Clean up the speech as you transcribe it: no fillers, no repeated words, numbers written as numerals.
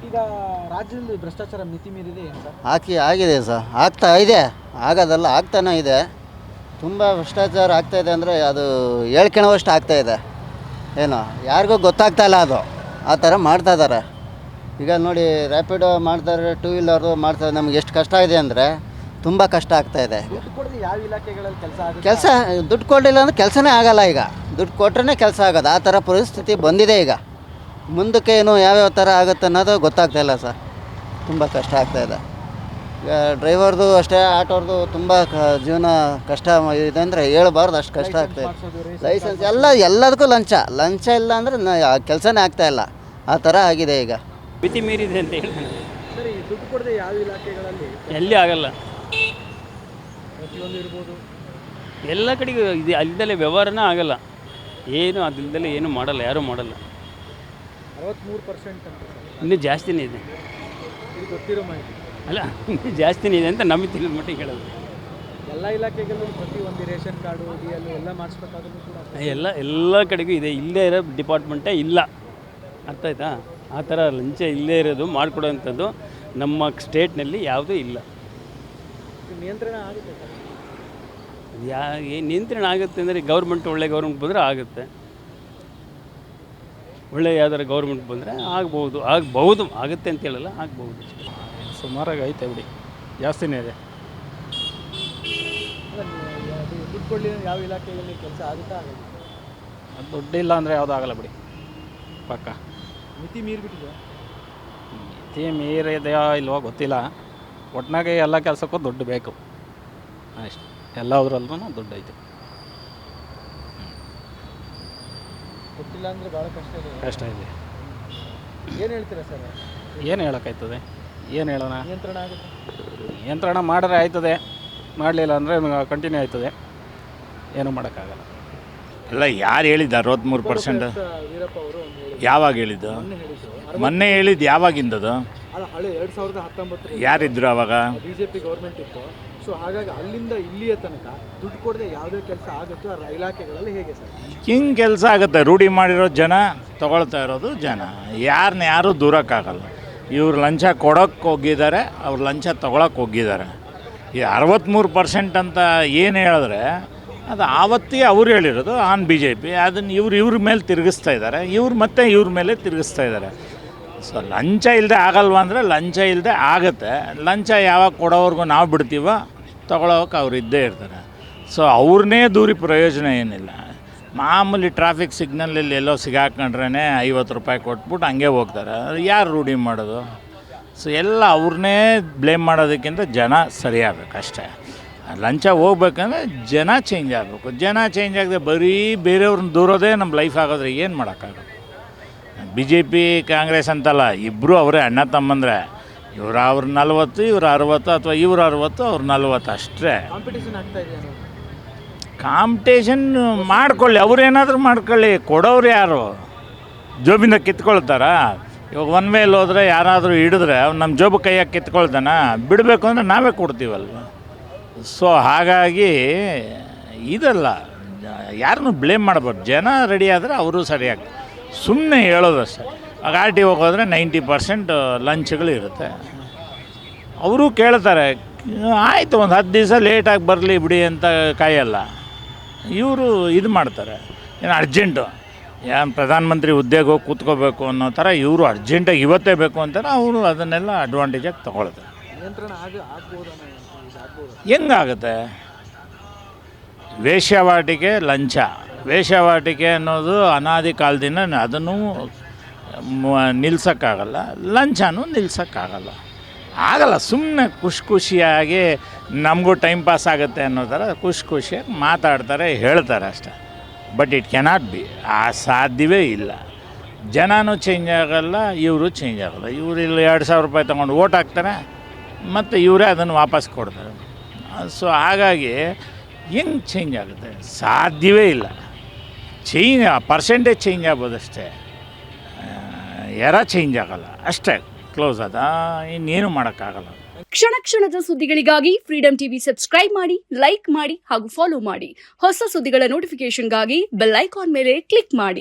ಈಗ ರಾಜ್ಯದಲ್ಲಿ ಭ್ರಷ್ಟಾಚಾರ ಮಿತಿ ಮೀರಿದೆ ಏನು ಸರ್? ಆಗಿದೆ ಸರ್, ಆಗ್ತಾ ಇದೆ, ಆಗೋದಲ್ಲ ಆಗ್ತಾನೆ ಇದೆ. ತುಂಬ ಭ್ರಷ್ಟಾಚಾರ ಆಗ್ತಾಯಿದೆ ಅಂದರೆ ಅದು ಹೇಳ್ಕೊಳೋವಷ್ಟು ಆಗ್ತಾಯಿದೆ. ಏನೋ ಯಾರಿಗೂ ಗೊತ್ತಾಗ್ತಾ ಇಲ್ಲ, ಅದು ಆ ಥರ ಮಾಡ್ತಾಯಿದ್ದಾರೆ. ಈಗ ನೋಡಿ ರ್ಯಾಪಿಡೋ ಮಾಡ್ತಾರೆ, ಟೂ ವೀಲರು ಮಾಡ್ತಾರೆ. ನಮ್ಗೆ ಎಷ್ಟು ಕಷ್ಟ ಇದೆ ಅಂದರೆ ತುಂಬ ಕಷ್ಟ ಆಗ್ತಾಯಿದೆ. ದುಡ್ಡು ಕೊಡದೆ ಯಾವ ಇಲಾಖೆಗಳಲ್ಲಿ ಕೆಲಸ ದುಡ್ಡು ಕೊಡಲಿಲ್ಲ ಅಂದರೆ ಕೆಲಸನೇ ಆಗಲ್ಲ. ಈಗ ದುಡ್ಡು ಕೊಟ್ರೆ ಕೆಲಸ ಆಗೋದು, ಆ ಥರ ಪರಿಸ್ಥಿತಿ ಬಂದಿದೆ. ಈಗ ಮುಂದಕ್ಕೆ ಏನು ಯಾವ್ಯಾವ ಥರ ಆಗುತ್ತೆ ಅನ್ನೋದು ಗೊತ್ತಾಗ್ತಾಯಿಲ್ಲ ಸರ್. ತುಂಬ ಕಷ್ಟ ಆಗ್ತಾಯಿದೆ. ಈಗ ಡ್ರೈವರ್ದು ಅಷ್ಟೇ, ಆಟೋರ್ದು ತುಂಬ ಜೀವನ ಕಷ್ಟ ಇದೆ ಅಂದರೆ ಹೇಳ್ಬಾರ್ದು, ಅಷ್ಟು ಕಷ್ಟ ಆಗ್ತಾಯಿದೆ. ಲೈಸೆನ್ಸ್ ಎಲ್ಲದಕ್ಕೂ ಲಂಚ ಇಲ್ಲ ಅಂದರೆ ಕೆಲಸನೇ ಆಗ್ತಾಯಿಲ್ಲ. ಆ ಥರ ಆಗಿದೆ ಈಗ. ಮಿತಿ ಮೀರಿದೆ ಅಂತ ಹೇಳ್ತಾನೆ. ಸರ್, ಈ ದುಡ್ಡು ಕೊಡದೆ ಯಾವ ಇಲಾಖೆಗಳಲ್ಲಿ ಎಲ್ಲಿ ಆಗಲ್ಲ, ಪ್ರತಿಯೊಂದು ಇರ್ಬೋದು. ಎಲ್ಲ ಕಡೆಗೂ ಇದು ಅಲ್ಲಿದ್ದಲೇ ವ್ಯವಹಾರನೇ ಆಗಲ್ಲ. ಏನು ಅದಿಲ್ಲದಲ್ಲೇ ಏನು ಮಾಡಲ್ಲ, ಯಾರೂ ಮಾಡಲ್ಲ. 63% ಅಂತ ಸರ್, ಇನ್ನೂ ಜಾಸ್ತಿನೇ ಇದೆ. ಇದು ಗೊತ್ತಿರೋ ಮಾಹಿತಿ. ಅಲ್ಲ, ಇನ್ನೂ ಜಾಸ್ತಿನೇ ಇದೆ ಅಂತ ನಮಗೆ ತಿಳಿದ ಮಟ್ಟಿಗೆ ಹೇಳೋದು. ಎಲ್ಲ ಇಲಾಖೆಗಳಲ್ಲೂ ಪ್ರತಿಯೊಂದು ರೇಷನ್ ಕಾರ್ಡು DL ಎಲ್ಲ ಮಾಡಿಸ್ಬೇಕಾದ್ರೂ ಕೂಡ ಎಲ್ಲ ಕಡೆಗೂ ಇದೆ. ಇಲ್ಲೇ ಇರೋ ಡಿಪಾರ್ಟ್ಮೆಂಟೇ ಇಲ್ಲ. ಅರ್ಥ ಆಯ್ತಾ? ಆ ಥರ ಲಂಚ ಇಲ್ಲೇ ಇರೋದು ಮಾಡಿಕೊಡೋವಂಥದ್ದು ನಮ್ಮ ಸ್ಟೇಟ್ನಲ್ಲಿ ಯಾವುದೂ ಇಲ್ಲ. ಇದು ನಿಯಂತ್ರಣ ಆಗುತ್ತೆ ಸರ್? ನಿಯಂತ್ರಣ ಆಗುತ್ತೆ ಅಂದರೆ ಗೌರ್ಮೆಂಟ್ ಒಳ್ಳೆ ಗೌರ್ಮೆಂಟ್ ಬಂದರೆ ಆಗುತ್ತೆ. ಒಳ್ಳೆ ಯಾವ್ದಾರು ಗೌರ್ಮೆಂಟ್ ಬಂದರೆ ಆಗ್ಬೋದು, ಆಗುತ್ತೆ ಅಂತ ಹೇಳಲ್ಲ, ಆಗ್ಬೋದು. ಸುಮಾರಾಗಿ ಐತೆ ಬಿಡಿ, ಜಾಸ್ತಿನೇ ಇದೆ. ಅಲ್ಲ, ಅದು ದುಡ್ಡು ಕೊಡಲಿ ಯಾವ ಇಲಾಖೆಯಲ್ಲಿ ಕೆಲಸ ಆಗುತ್ತಾ ಆಗಲ್ಲ? ದುಡ್ಡಿಲ್ಲ ಅಂದರೆ ಯಾವುದೂ ಆಗಲ್ಲ ಬಿಡಿ, ಪಕ್ಕ. ಮಿತಿ ಮೀರಿಬಿಟ್ಟಿದೆ. ಮಿತಿ ಮೀರಿದೆಯೋ ಇಲ್ವೋ ಗೊತ್ತಿಲ್ಲ. ಒಟ್ಟಿನಾಗೆ ಎಲ್ಲ ಕೆಲಸಕ್ಕೂ ದುಡ್ಡು ಬೇಕು ಅಷ್ಟೇ. ಎಲ್ಲದರಲ್ಲೂ ದುಡ್ಡು ಐತೆ. ಗೊತ್ತಿಲ್ಲ ಅಂದರೆ ಭಾಳ ಕಷ್ಟ ಇದೆ. ಏನು ಹೇಳ್ತೀರಾ ಸರ್? ಏನು ಹೇಳೋಕ್ಕಾಯ್ತದೆ, ಏನು ಹೇಳೋಣ? ನಿಯಂತ್ರಣ ಆಗುತ್ತೆ? ನಿಯಂತ್ರಣ ಮಾಡಿದ್ರೆ ಆಯ್ತದೆ, ಮಾಡಲಿಲ್ಲ ಅಂದರೆ ಕಂಟಿನ್ಯೂ ಆಯ್ತದೆ. ಏನೂ ಮಾಡೋಕ್ಕಾಗಲ್ಲ. ಎಲ್ಲ ಯಾರು ಹೇಳಿದ್ದು 63%? ವೀರಪ್ಪ ಅವರು ಒಂದು ಹೇಳಿದ್ರು. ಯಾವಾಗ ಹೇಳಿದ್ದು? ಮೊನ್ನೆ ಹೇಳಿದ್ರು. ಮೊನ್ನೆ ಹೇಳಿದ್ದು ಯಾವಾಗಿಂದದು? ಅದು ಹಳೆ 2019 ಯಾರಿದ್ರು ಅವಾಗ? BJP ಗೌರ್ಮೆಂಟ್ ಇತ್ತು. ಸೊ ಹಾಗಾಗಿ ಅಲ್ಲಿಂದ ಇಲ್ಲಿಯ ತನಕ ದುಡ್ಡು ಕೊಡದೆ ಯಾವುದೇ ಕೆಲಸ ಆಗುತ್ತೋ ಆ ಇಲಾಖೆಗಳಲ್ಲಿ ಹೇಗೆ ಸರ್? ಹಿಂಗೆ ಕೆಲಸ ಆಗುತ್ತೆ. ರೂಢಿ ಮಾಡಿರೋ ಜನ, ತೊಗೊಳ್ತಾ ಇರೋದು ಜನ. ಯಾರು ದೂರಕ್ಕಾಗಲ್ಲ. ಇವ್ರು ಲಂಚ ಕೊಡೋಕ್ಕೆ ಹೋಗಿದ್ದಾರೆ, ಅವ್ರು ಲಂಚ ತೊಗೊಳಕ್ಕೆ ಹೋಗಿದ್ದಾರೆ. ಈ 63% ಅಂತ ಏನು ಹೇಳಿದ್ರೆ ಅದು ಆವತ್ತಿಗೆ ಅವ್ರು ಹೇಳಿರೋದು ಆನ್ BJP. ಅದನ್ನು ಇವ್ರ ಮೇಲೆ ತಿರುಗಿಸ್ತಾ ಇದ್ದಾರೆ, ಇವ್ರ ಮೇಲೆ ತಿರುಗಿಸ್ತಾ ಇದ್ದಾರೆ. ಸೊ ಲಂಚ ಇಲ್ಲದೆ ಆಗಲ್ವ ಅಂದರೆ ಲಂಚ ಇಲ್ಲದೆ ಆಗುತ್ತೆ. ಲಂಚ ಯಾವಾಗ ಕೊಡೋವ್ರಿಗೂ ನಾವು ಬಿಡ್ತೀವೋ ತೊಗೊಳೋಕೆ ಅವ್ರು ಇದ್ದೇ ಇರ್ತಾರೆ. ಸೊ ಅವ್ರನ್ನೇ ದೂರಿ ಪ್ರಯೋಜನ ಏನಿಲ್ಲ. ಮಾಮೂಲಿ ಟ್ರಾಫಿಕ್ ಸಿಗ್ನಲಲ್ಲಿ ಎಲ್ಲೋ ಸಿಗಾಕೊಂಡ್ರೇ 50 ರೂಪಾಯಿ ಕೊಟ್ಬಿಟ್ಟು ಹಂಗೆ ಹೋಗ್ತಾರೆ. ಯಾರು ರೂಢಿ ಮಾಡೋದು? ಸೊ ಎಲ್ಲ ಅವ್ರನ್ನೇ ಬ್ಲೇಮ್ ಮಾಡೋದಕ್ಕಿಂತ ಜನ ಸರಿಯಾಗಬೇಕು ಅಷ್ಟೇ. ಲಂಚ ಹೋಗ್ಬೇಕಂದ್ರೆ ಜನ ಚೇಂಜ್ ಆಗಬೇಕು. ಜನ ಚೇಂಜ್ ಆಗದೆ ಬರೀ ಬೇರೆಯವ್ರನ್ನ ದೂರೋದೇ ನಮ್ಮ ಲೈಫ್ ಆಗೋದ್ರೆ ಏನು ಮಾಡೋಕ್ಕಾಗಲ್ಲ. BJP ಕಾಂಗ್ರೆಸ್ ಅಂತಲ್ಲ, ಇಬ್ಬರು ಅವರೇ ಅಣ್ಣ ತಮ್ಮಂದರೆ. ಅವ್ರು 40, ಇವ್ರು 60, ಅಥವಾ ಇವ್ರು 60, ಅವ್ರು 40 ಅಷ್ಟೇ. ಕಾಂಪಿಟೇಷನ್ ಆಗ್ತಾ ಇದೆ ಅನ್ನೋದು. ಕಾಂಪಿಟೇಷನ್ ಮಾಡ್ಕೊಳ್ಳಿ, ಅವ್ರೇನಾದರೂ ಮಾಡ್ಕೊಳ್ಳಿ. ಕೊಡೋರು ಯಾರು? ಜೋಬಿಂದ ಕಿತ್ಕೊಳ್ತಾರಾ? ಇವಾಗ ಒನ್ ವೇಲ್ ಹೋದರೆ ಯಾರಾದರೂ ಹಿಡಿದ್ರೆ ಅವ್ನು ನಮ್ಮ ಜೋಬು ಕೈಯಾಗಿ ಕಿತ್ಕೊಳ್ತಾನ? ಬಿಡಬೇಕು ಅಂದರೆ ನಾವೇ ಕೊಡ್ತೀವಲ್ವ. ಸೊ ಹಾಗಾಗಿ ಇದಲ್ಲ, ಯಾರನ್ನೂ ಬ್ಲೇಮ್ ಮಾಡಬಾರ್ದು. ಜನ ರೆಡಿ ಆದರೆ ಅವರು ಸರಿಯಾಗಿ ಸುಮ್ಮನೆ ಹೇಳೋದಷ್ಟೇ. ಆಗ RTO ಹೋಗೋದ್ರೆ 90% ಲಂಚ್ಗಳು ಇರುತ್ತೆ. ಅವರು ಕೇಳ್ತಾರೆ, ಆಯಿತು ಒಂದು 10 ದಿವಸ ಲೇಟಾಗಿ ಬರಲಿ ಬಿಡಿ ಅಂತ ಕಾಯಲ್ಲ. ಇವರು ಇದು ಮಾಡ್ತಾರೆ, ಏನು ಅರ್ಜೆಂಟು, ಪ್ರಧಾನಮಂತ್ರಿ ಹುದ್ದೆಗೆ ಹೋಗಿ ಕೂತ್ಕೋಬೇಕು ಅನ್ನೋ ಥರ ಇವರು ಅರ್ಜೆಂಟಾಗಿ ಇವತ್ತೇ ಬೇಕು ಅಂತಾರೆ. ಅವರು ಅದನ್ನೆಲ್ಲ ಅಡ್ವಾಂಟೇಜಾಗಿ ತೊಗೊಳ್ತಾರೆ. ನಿಯಂತ್ರಣ ಆಗ್ಬೋದು. ಹೆಂಗಾಗುತ್ತೆ? ವೇಶ್ಯಾವಾಟಿಕೆ ಲಂಚ, ವೇಶ್ಯಾವಾಟಿಕೆ ಅನ್ನೋದು ಅನಾದಿ ಕಾಲದಿಂದ ಅದನ್ನು ನಿಲ್ಸೋಕ್ಕಾಗಲ್ಲ, ಲಂಚನೂ ನಿಲ್ಸೋಕ್ಕಾಗಲ್ಲ. ಸುಮ್ಮನೆ ಖುಷಿಯಾಗಿ ನಮಗೂ ಟೈಮ್ ಪಾಸ್ ಆಗುತ್ತೆ ಅನ್ನೋ ಥರ ಖುಷಿಯಾಗಿ ಮಾತಾಡ್ತಾರೆ, ಹೇಳ್ತಾರೆ ಅಷ್ಟೇ. ಬಟ್ ಇಟ್ ಕೆನಾಟ್ ಬಿ, ಸಾಧ್ಯವೇ ಇಲ್ಲ. ಜನನೂ ಚೇಂಜ್ ಆಗಲ್ಲ, ಇವರು ಚೇಂಜ್ ಆಗಲ್ಲ. ಇವರು ಇಲ್ಲಿ 2000 ರೂಪಾಯಿ ತೊಗೊಂಡು ಓಟ್ ಹಾಕ್ತಾರೆ, ಮತ್ತು ಇವರೇ ಅದನ್ನು ವಾಪಸ್ ಕೊಡ್ತಾರೆ. ಸೊ ಹಾಗಾಗಿ ಹೆಂಗೆ ಚೇಂಜ್ ಆಗುತ್ತೆ? ಸಾಧ್ಯವೇ ಇಲ್ಲ. ಪರ್ಸೆಂಟೇಜ್ ಚೇಂಜ್ ಆಗ್ಬೋದಷ್ಟೇ, ಚೇಂಜ್ ಆಗಲ್ಲ ಅಷ್ಟೇ. ಕ್ಲೋಸ್ ಅದ, ಇನ್ನೇನು ಮಾಡೋಕ್ಕಾಗಲ್ಲ. ಕ್ಷಣ ಕ್ಷಣದ ಸುದ್ದಿಗಳಿಗಾಗಿ ಫ್ರೀಡಂ ಟಿವಿ ಸಬ್ಸ್ಕ್ರೈಬ್ ಮಾಡಿ, ಲೈಕ್ ಮಾಡಿ ಹಾಗೂ ಫಾಲೋ ಮಾಡಿ. ಹೊಸ ಸುದ್ದಿಗಳ ನೋಟಿಫಿಕೇಶನ್ಗಾಗಿ ಬೆಲ್ ಐಕಾನ್ ಮೇಲೆ ಕ್ಲಿಕ್ ಮಾಡಿ.